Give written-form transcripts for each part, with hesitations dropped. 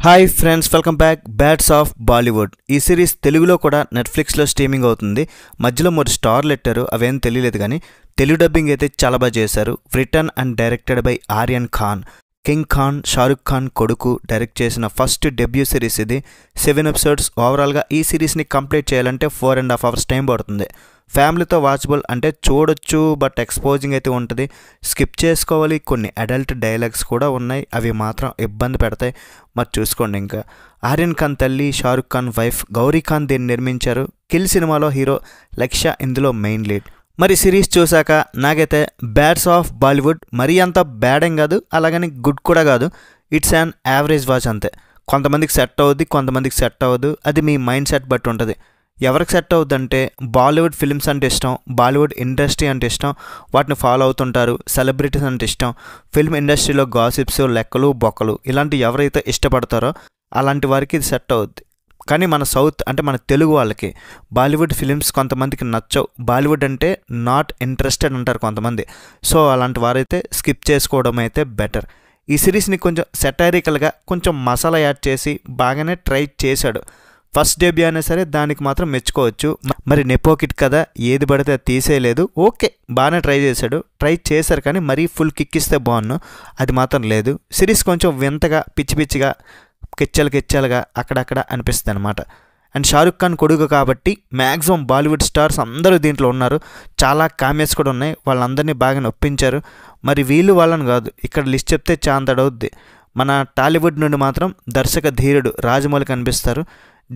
Hi friends, welcome back. Bats of Bollywood ఈ series తెలుగులో కూడా నెట్ఫ్లిక్స్లో స్ట్రీమింగ్ అవుతుంది. మధ్యలో 3 స్టార్లు పెట్టారు, అవేం తెలియలేదు కానీ తెలుగు డబ్బింగ్ అయితే చాలా బాగా చేశారు. Return and directed by Aryan Khan. King Khan Shahrukh Khan కొడుకు డైరెక్ట్ చేసిన ఫస్ట్ డెబ్యూ సిరీస్ ఇది. 7 ఎపిసోడ్స్. ఓవరాల్గా ఈ సిరీస్ని కంప్లీట్ చేయాలంటే 4.5 hours టైం పడుతుంది. ఫ్యామిలీతో వాచబుల్ అంటే చూడొచ్చు, బట్ ఎక్స్పోజింగ్ అయితే ఉంటుంది. స్కిప్ చేసుకోవాలి. కొన్ని అడల్ట్ డైలాగ్స్ కూడా ఉన్నాయి, అవి మాత్రం ఇబ్బంది పెడతాయి. మరి చూసుకోండి. ఇంకా ఆర్యన్ ఖాన్ తల్లి షారుఖ్ ఖాన్ వైఫ్ గౌరీ ఖాన్ దీన్ని నిర్మించారు. కిల్ సినిమాలో హీరో లక్ష్య ఇందులో మెయిన్ లీడ్. మరి సిరీస్ చూశాక నాకైతే బ్యాడ్స్ ఆఫ్ బాలీవుడ్ మరీ అంత బ్యాడ్ ఏం కాదు, అలాగని గుడ్ కూడా కాదు. ఇట్స్ యాన్ యావరేజ్ వాచ్ అంతే. కొంతమందికి సెట్ అవుద్ది, కొంతమందికి సెట్ అవ్వదు. అది మీ మైండ్ సెట్ బట్టి ఉంటుంది. ఎవరికి సెట్ అవుద్దంటే బాలీవుడ్ ఫిల్మ్స్ అంటే ఇష్టం, బాలీవుడ్ ఇండస్ట్రీ అంటే ఇష్టం, వాటిని ఫాలో అవుతుంటారు. సెలబ్రిటీస్ అంటే ఇష్టం, ఫిల్మ్ ఇండస్ట్రీలో గాసిప్స్, లెక్కలు, బొక్కలు ఇలాంటి ఎవరైతే ఇష్టపడతారో అలాంటి వారికి ఇది సెట్ అవుద్ది. కానీ మన సౌత్ అంటే మన తెలుగు వాళ్ళకి బాలీవుడ్ ఫిలిమ్స్ కొంతమందికి నచ్చవు. బాలీవుడ్ అంటే నాట్ ఇంట్రెస్టెడ్ అంటారు కొంతమంది. సో అలాంటి వారైతే స్కిప్ చేసుకోవడం అయితే బెటర్. ఈ సిరీస్ని కొంచెం సెటైరికల్గా కొంచెం మసాలా యాడ్ చేసి బాగానే ట్రై చేశాడు. ఫస్ట్ డెబ్యూ అయినా సరే దానికి మాత్రం మెచ్చుకోవచ్చు. మరి నెపోకిట్ కదా, ఏది పడితే అది తీసేయలేదు. ఓకే, బాగానే ట్రై చేశారు కానీ మరీ ఫుల్ కిక్ ఇస్తే బాగున్ను, అది మాత్రం లేదు. సిరీస్ కొంచెం వింతగా పిచ్చి పిచ్చిగా కిచ్చలుగా అక్కడక్కడ అనిపిస్తుంది అనమాట. అండ్ షారుఖ్ ఖాన్ కొడుకు కాబట్టి మ్యాక్సిమం బాలీవుడ్ స్టార్స్ అందరూ దీంట్లో ఉన్నారు. చాలా కామెస్ కూడా ఉన్నాయి, వాళ్ళందరినీ బాగా నొప్పించారు. మరి వీళ్ళు వాళ్ళని కాదు, ఇక్కడ లిస్ట్ చెప్తే చాంతడవుద్ది. మన టాలీవుడ్ నుండి మాత్రం దర్శక ధీరుడు రాజమౌళి కనిపిస్తారు.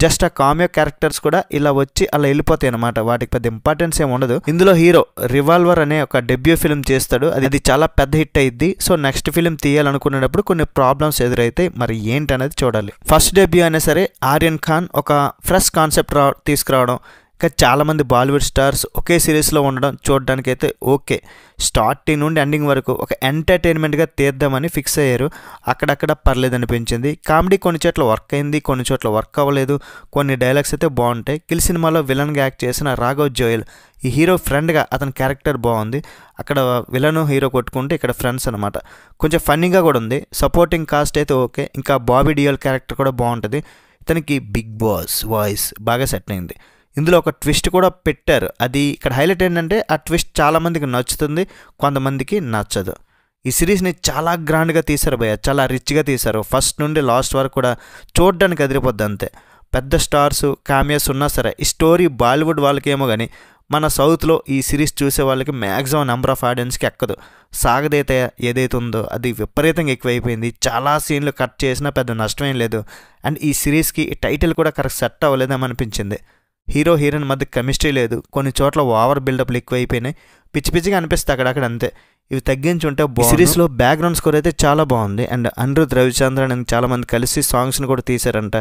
జస్ట్ ఆ కామియో క్యారెక్టర్స్ కూడా ఇలా వచ్చి అలా వెళ్ళిపోతాయి అనమాట. వాటికి పెద్ద ఇంపార్టెన్స్ ఏమి ఉండదు. ఇందులో హీరో రివాల్వర్ అనే ఒక డెబ్యూ ఫిల్మ్ చేస్తాడు. అది చాలా పెద్ద హిట్ అయ్యిద్ది. సో నెక్స్ట్ ఫిల్మ్ తీయాలనుకునేటప్పుడు కొన్ని ప్రాబ్లమ్స్ ఎదురైతే మరి ఏంటనేది చూడాలి. ఫస్ట్ డెబ్యూ అయినా సరే ఆర్యన్ ఖాన్ ఒక ఫ్రెష్ కాన్సెప్ట్ తీసుకురావడం, ఇంకా చాలామంది బాలీవుడ్ స్టార్స్ ఒకే సిరీస్లో ఉండడం చూడడానికి అయితే ఓకే. స్టార్టింగ్ నుండి ఎండింగ్ వరకు ఒక ఎంటర్టైన్మెంట్గా తీద్దామని ఫిక్స్ అయ్యారు. అక్కడక్కడ పర్లేదు అనిపించింది. కామెడీ కొన్ని చోట్ల వర్క్ అయింది, కొన్ని చోట్ల వర్క్ అవ్వలేదు. కొన్ని డైలాగ్స్ అయితే బాగుంటాయి. కిల్ సినిమాలో విలన్గా యాక్ట్ చేసిన రాఘవ్ జోయల్ ఈ హీరో ఫ్రెండ్గా అతని క్యారెక్టర్ బాగుంది. అక్కడ విలను హీరో కొట్టుకుంటే ఇక్కడ ఫ్రెండ్స్ అనమాట. కొంచెం ఫన్నీగా కూడా ఉంది. సపోర్టింగ్ కాస్ట్ అయితే ఓకే. ఇంకా బాబీ డియోల్ క్యారెక్టర్ కూడా బాగుంటుంది. ఇతనికి బిగ్ బాస్ వాయిస్ బాగా సెట్ అయింది. ఇందులో ఒక ట్విస్ట్ కూడా పెట్టారు. అది ఇక్కడ హైలైట్ ఏంటంటే ఆ ట్విస్ట్ చాలామందికి నచ్చుతుంది, కొంతమందికి నచ్చదు. ఈ సిరీస్ని చాలా గ్రాండ్గా తీశారు భయ్య, చాలా రిచ్గా తీశారు. ఫస్ట్ నుండి లాస్ట్ వరకు కూడా చూడడానికి అదిరిపోద్ది అంతే. పెద్ద స్టార్స్ కామియాస్ ఉన్నా సరే ఈ స్టోరీ బాలీవుడ్ వాళ్ళకేమో కానీ మన సౌత్లో ఈ సిరీస్ చూసే వాళ్ళకి మ్యాక్సిమం నెంబర్ ఆఫ్ ఆడియన్స్కి ఎక్కదు. సాగదైతే ఏదైతే ఉందో అది విపరీతంగా ఎక్కువైపోయింది. చాలా సీన్లు కట్ చేసినా పెద్ద నష్టమేం లేదు. అండ్ ఈ సిరీస్కి టైటిల్ కూడా కరెక్ట్ సెట్ అవ్వలేదని అనిపించింది. హీరో హీరోయిన్ మధ్య కెమిస్ట్రీ లేదు. కొన్ని చోట్ల ఓవర్ బిల్డప్లు ఎక్కువైపోయినాయి. పిచ్చి పిచ్చిగా అనిపిస్తుంది అక్కడక్కడ అంతే. ఇవి తగ్గించి ఉంటే సిరీస్లో బ్యాక్గ్రౌండ్ స్కోర్ అయితే చాలా బాగుంది. అండ్ అనిరుద్ రవిచంద్రన్ చాలామంది కలిసి సాంగ్స్ని కూడా తీశారంట.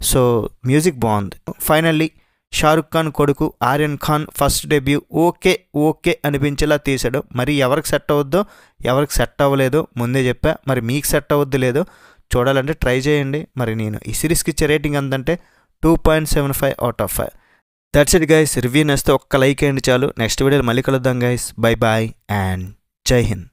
సో మ్యూజిక్ బాగుంది. ఫైనల్లీ షారుఖ్ ఖాన్ కొడుకు Aryan Khan first debut okay అనిపించేలా తీశాడు. మరి ఎవరికి సెట్ అవుద్దో ఎవరికి సెట్ అవ్వలేదో ముందే చెప్పా. మరి మీకు సెట్ అవ్వద్దు లేదో చూడాలంటే ట్రై చేయండి. మరి నేను ఈ సిరీస్కి ఇచ్చే రేటింగ్ ఎంతంటే 2.75 out of 5. That's it guys. Review నచ్చితే ఒక్క లైక్ వేయండి చాలు. నెక్స్ట్ వీడియోలో మళ్ళీ కలుద్దాం గైస్. బై బాయ్ అండ్ జై హింద్.